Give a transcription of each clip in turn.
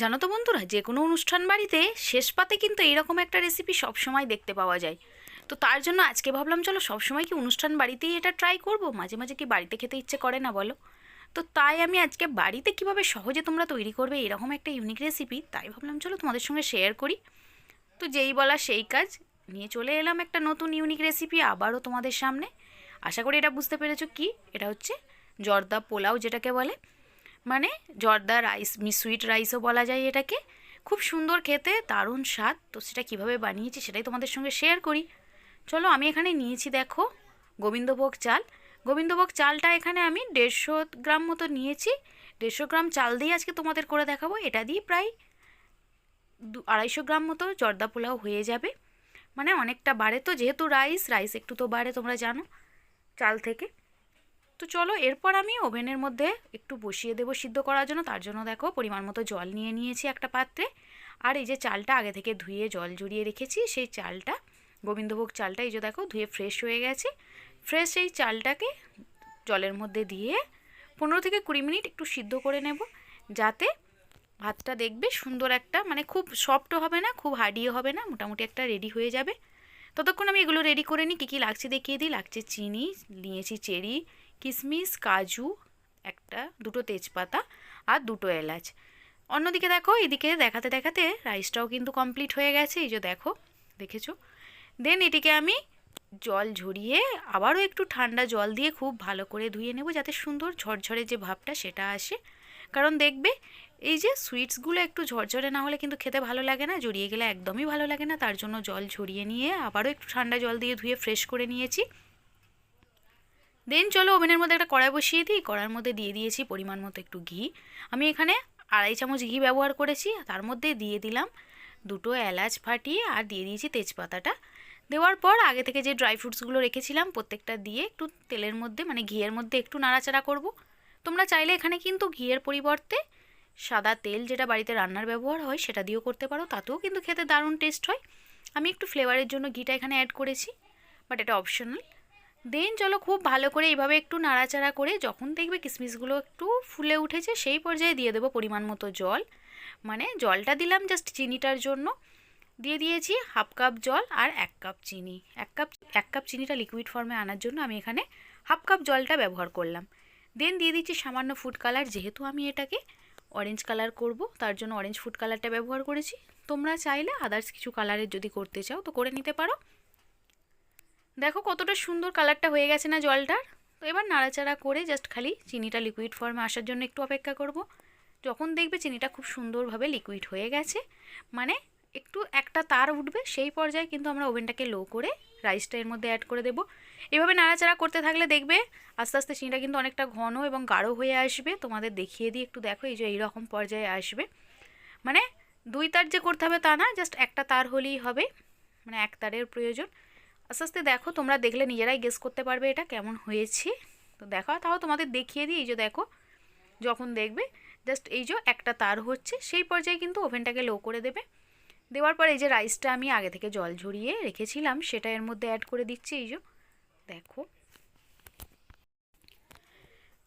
জানো তো বন্ধুরা, যে কোনো অনুষ্ঠান বাড়িতে শেষ পাতে কিন্তু এইরকম একটা রেসিপি সবসময় দেখতে পাওয়া যায়। তো তার জন্য আজকে ভাবলাম চলো সবসময় কি অনুষ্ঠান বাড়িতেই এটা ট্রাই করব, মাঝে মাঝে কি বাড়িতে খেতে ইচ্ছে করে না বলো। তো তাই আমি আজকে বাড়িতে কিভাবে সহজে তোমরা তৈরি করবে এরকম একটা ইউনিক রেসিপি, তাই ভাবলাম চলো তোমাদের সঙ্গে শেয়ার করি। তো যেই বলা সেই কাজ, নিয়ে চলে এলাম একটা নতুন ইউনিক রেসিপি আবারও তোমাদের সামনে। আশা করি এটা বুঝতে পেরেছো কি এটা হচ্ছে জর্দা পোলাও যেটাকে বলে, মানে জর্দা রাইস, সুইট রাইসও বলা যায় এটাকে। খুব সুন্দর খেতে, দারুণ স্বাদ। তো সেটা কীভাবে বানিয়েছি সেটাই তোমাদের সঙ্গে শেয়ার করি। চলো, আমি এখানে নিয়েছি দেখো গোবিন্দভোগ চাল। গোবিন্দভোগ চালটা এখানে আমি 150 গ্রাম মতো নিয়েছি। 150 গ্রাম চাল দিয়ে আজকে তোমাদের করে দেখাবো। এটা দিয়ে প্রায় 250 গ্রাম মতো জর্দা পোলাও হয়ে যাবে। মানে অনেকটা বাড়ে, তো যেহেতু রাইস রাইস একটু তো বাড়ে তোমরা জানো চাল থেকে। তো চলো, এরপর আমি ওভেনের মধ্যে একটু বসিয়ে দেবো সিদ্ধ করার জন্য। তার জন্য দেখো পরিমাণ মতো জল নিয়ে নিয়েছি একটা পাত্রে। আর এই যে চালটা আগে থেকে ধুয়ে জল ঝরিয়ে রেখেছি, সেই চালটা, গোবিন্দভোগ চালটা, এই যে দেখো ধুয়ে ফ্রেশ হয়ে গেছে। ফ্রেশ এই চালটাকে জলের মধ্যে দিয়ে 15 থেকে 20 মিনিট একটু সিদ্ধ করে নেব, যাতে ভাতটা দেখবে সুন্দর একটা, মানে খুব সফটও হবে না, খুব হার্ডিও হবে না, মোটামুটি একটা রেডি হয়ে যাবে। ততক্ষণ আমি এগুলো রেডি করে নিই। কী কী লাগছে দেখিয়ে দিই। লাগছে চিনি, নিয়েছি চেরি, কিশমিশ, কাজু, দুটো তেজপাতা আর দুটো এলাচ। অন্যদিকে দেখো, এদিকে দেখাতে দেখাতে রাইসটাও কিন্তু কমপ্লিট হয়ে গেছে, এই যে দেখো, দেখেছো। দেন এটিকে আমি জল ঝরিয়ে আবারও একটু ঠান্ডা জল দিয়ে খুব ভালো করে ধুয়ে নেব, যাতে সুন্দর ঝরঝরে যে ভাবটা সেটা আসে। কারণ দেখবে এই যে সুইটসগুলো একটু ঝরঝরে না হলে কিন্তু খেতে ভালো লাগে না, জড়িয়ে গেলে একদমই ভালো লাগে না। তার জন্য জল ঝরিয়ে নিয়ে আবারও একটু ঠান্ডা জল দিয়ে ধুয়ে ফ্রেশ করে নিয়েছি। দেন চলো ওভেনের মধ্যে একটা কড়াই বসিয়ে দিই। কড়াইয়ের মধ্যে দিয়ে দিয়েছি পরিমাণ মতো একটু ঘি। আমি এখানে 2.5 চামচ ঘি ব্যবহার করেছি। তার মধ্যে দিয়ে দিলাম দুটো এলাচ ফাটিয়ে, আর দিয়ে দিয়েছি তেজপাতাটা। দেওয়ার পর আগে থেকে যে ড্রাই ফ্রুটসগুলো রেখেছিলাম প্রত্যেকটা দিয়ে একটু তেলের মধ্যে, মানে ঘিয়ের মধ্যে একটু নাড়াচাড়া করব। তোমরা চাইলে এখানে কিন্তু ঘিয়ের পরিবর্তে সাদা তেল, যেটা বাড়িতে রান্নার ব্যবহার হয়, সেটা দিয়েও করতে পারো, তাতেও কিন্তু খেতে দারুণ টেস্ট হয়। আমি একটু ফ্লেভারের জন্য ঘিটা এখানে অ্যাড করেছি, বাট এটা অপশনাল। দেন চলো খুব ভালো করে এইভাবে একটু নাড়াচাড়া করে যখন দেখবে কিশমিশগুলো একটু ফুলে উঠেছে, সেই পর্যায়ে দিয়ে দেবো পরিমাণ মতো জল। মানে জলটা দিলাম জাস্ট চিনিটার জন্য। দিয়ে দিয়েছি 1/2 কাপ জল আর 1 কাপ চিনি। এক কাপ চিনিটা লিকুইড ফর্মে আনার জন্য আমি এখানে 1/2 কাপ জলটা ব্যবহার করলাম। দেন দিয়ে দিচ্ছি সামান্য ফুড কালার, যেহেতু আমি এটাকে অরেঞ্জ কালার করব, তার জন্য অরেঞ্জ ফুড কালারটা ব্যবহার করেছি। তোমরা চাইলে আদার্স কিছু কালারের যদি করতে চাও তো করে নিতে পারো। দেখো কতটা সুন্দর কালারটা হয়ে গেছে না জলটার। তো এবার নাড়াচাড়া করে জাস্ট খালি চিনিটা লিকুইড ফর্মে আসার জন্য একটু অপেক্ষা করব। যখন দেখবে চিনিটা খুব সুন্দরভাবে লিকুইড হয়ে গেছে, মানে একটু একটা তার উঠবে, সেই পর্যায়ে কিন্তু আমরা ওভেনটাকে লো করে রাইসটা এর মধ্যে অ্যাড করে দেবো। এভাবে নাড়াচাড়া করতে থাকলে দেখবে আস্তে আস্তে চিনিটা কিন্তু অনেকটা ঘন এবং গাঢ় হয়ে আসবে। তোমাদের দেখিয়ে দিই একটু, দেখো এই যে এইরকম পর্যায়ে আসবে। মানে 2 তার যে করতে হবে তা না, জাস্ট একটা তার হলেই হবে, মানে 1 তারের প্রয়োজন। আস্তে আস্তে দেখো, তোমরা দেখলে নিজেরাই গেস করতে পারবে এটা কেমন হয়েছে। তো দেখো, তাও তোমাদের দেখিয়ে দিই। এই যে দেখো, যখন দেখবে জাস্ট এই যে একটা তার হচ্ছে, সেই পর্যায়ে কিন্তু ওভেনটাকে লো করে দেবে। দেওয়ার পর এই যে রাইসটা আমি আগে থেকে জল ঝরিয়ে রেখেছিলাম সেটা এর মধ্যে অ্যাড করে দিচ্ছি। এই যে দেখো,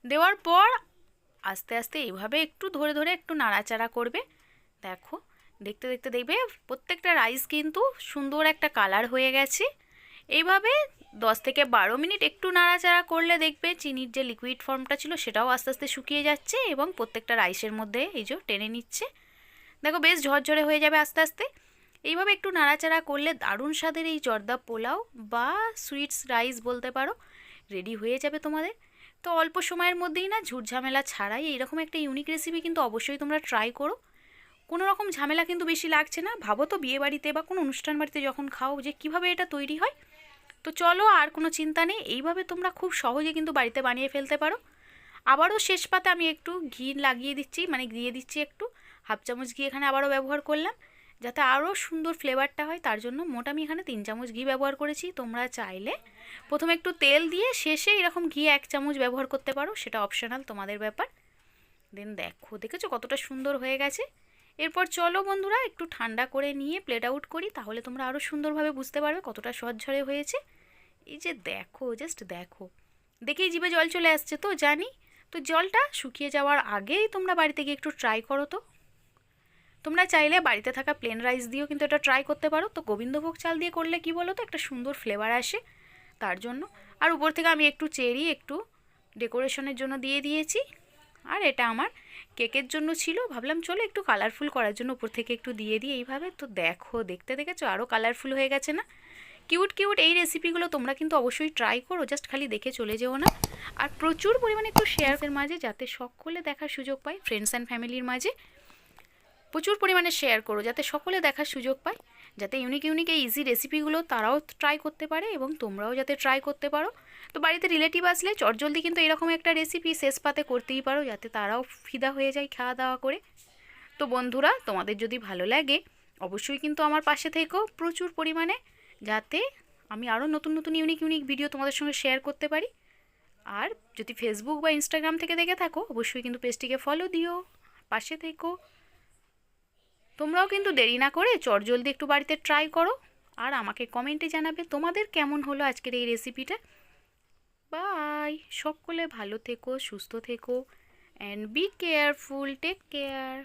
দেওয়ার পর আস্তে আস্তে এইভাবে একটু ধরে ধরে একটু নাড়াচাড়া করবে। দেখো, দেখতে দেখতে দেখবে প্রত্যেকটা রাইস কিন্তু সুন্দর একটা কালার হয়ে গেছে। এইভাবে 10 থেকে 12 মিনিট একটু নাড়াচাড়া করলে দেখবে চিনির যে লিকুইড ফর্মটা ছিল সেটাও আস্তে আস্তে শুকিয়ে যাচ্ছে এবং প্রত্যেকটা রাইসের মধ্যে এই যে টেনে নিচ্ছে। দেখো বেশ ঝরঝরে হয়ে যাবে আস্তে আস্তে। এইভাবে একটু নাড়াচাড়া করলে দারুণ স্বাদের এই জর্দা পোলাও বা সুইটস রাইস বলতে পারো রেডি হয়ে যাবে তোমাদের। তো অল্প সময়ের মধ্যেই না, ঝুটঝামেলা ছাড়াই এইরকম একটা ইউনিক রেসিপি কিন্তু অবশ্যই তোমরা ট্রাই করো। কোনো রকম ঝামেলা কিন্তু বেশি লাগছে না। ভাবো তো বিয়ে বাড়িতে বা কোনো অনুষ্ঠান বাড়িতে যখন খাও যে কিভাবে এটা তৈরি হয়। তো চলো, আর কোনো চিন্তা নেই, এইভাবে তোমরা খুব সহজে কিন্তু বাড়িতে বানিয়ে ফেলতে পারো। আবারও শেষ পাতে আমি একটু ঘি লাগিয়ে দিচ্ছি, মানে দিয়ে দিচ্ছি একটু 1/2 চামচ ঘি এখানে আবারও ব্যবহার করলাম, যাতে আরও সুন্দর ফ্লেভারটা হয়। তার জন্য মোট আমি এখানে 3 চামচ ঘি ব্যবহার করেছি। তোমরা চাইলে প্রথমে একটু তেল দিয়ে শেষে এরকম ঘি 1 চামচ ব্যবহার করতে পারো, সেটা অপশনাল, তোমাদের ব্যাপার। দেন দেখো, দেখেছো কতটা সুন্দর হয়ে গেছে। এরপর চলো বন্ধুরা একটু ঠান্ডা করে নিয়ে প্লেট আউট করি, তাহলে তোমরা আরও সুন্দরভাবে বুঝতে পারবে কতটা ঝরঝরে হয়েছে। এই যে দেখো, জাস্ট দেখো, দেখেই জিভে জল চলে আসছে তো জানি। তো জলটা শুকিয়ে যাওয়ার আগেই তোমরা বাড়িতে গিয়ে একটু ট্রাই করো তো। তোমরা চাইলে বাড়িতে থাকা প্লেন রাইস দিয়েও কিন্তু এটা ট্রাই করতে পারো। তো গোবিন্দভোগ চাল দিয়ে করলে কি বলো তো, একটা সুন্দর ফ্লেভার আসে তার জন্য। আর উপর থেকে আমি একটু চেরি একটু ডেকোরেশনের জন্য দিয়ে দিয়েছি। আর এটা আমার কেকের জন্য ছিল, ভাবলাম চলো একটু কালারফুল করার জন্য উপর থেকে একটু দিয়ে দিই এইভাবে। তো দেখো, দেখতে দেখেছো আরও কালারফুল হয়ে গেছে না? কিউট কিউট এই রেসিপিগুলো তোমরা কিন্তু অবশ্যই ট্রাই করো, জাস্ট খালি দেখে চলে যেও না। আর প্রচুর পরিমাণে একটু শেয়ারের মাঝে, যাতে সকলে দেখার সুযোগ পায়, ফ্রেন্ডস অ্যান্ড ফ্যামিলির মাঝে প্রচুর পরিমাণে শেয়ার করো, যাতে সকলে দেখার সুযোগ পায়, যাতে ইউনিক ইউনিক এই ইজি রেসিপিগুলো তারাও ট্রাই করতে পারে এবং তোমরাও যাতে ট্রাই করতে পারো। তো বাড়িতে রিলেটিভ আসলে চটজলদি কিন্তু এরকম একটা রেসিপি শেষ পাতে করতেই পারো, যাতে তারাও ফিদা হয়ে যায় খাওয়া দাওয়া করে। তো বন্ধুরা, তোমাদের যদি ভালো লাগে অবশ্যই কিন্তু আমার পাশে থেকেও প্রচুর পরিমাণে, যাতে আমি আরও নতুন নতুন ইউনিক ইউনিক ভিডিও তোমাদের সঙ্গে শেয়ার করতে পারি। আর যদি ফেসবুক বা ইনস্টাগ্রাম থেকে দেখে থাকো অবশ্যই কিন্তু পেজটিকে ফলো দিও, পাশে থেকো। তোমরাও কিন্তু দেরি না করে চটজলদি একটু বাড়িতে ট্রাই করো, আর আমাকে কমেন্টে জানাবে তোমাদের কেমন হলো আজকের এই রেসিপিটা। বাই, সকলে ভালো থেকো, সুস্থ থেকো, and be careful, take care.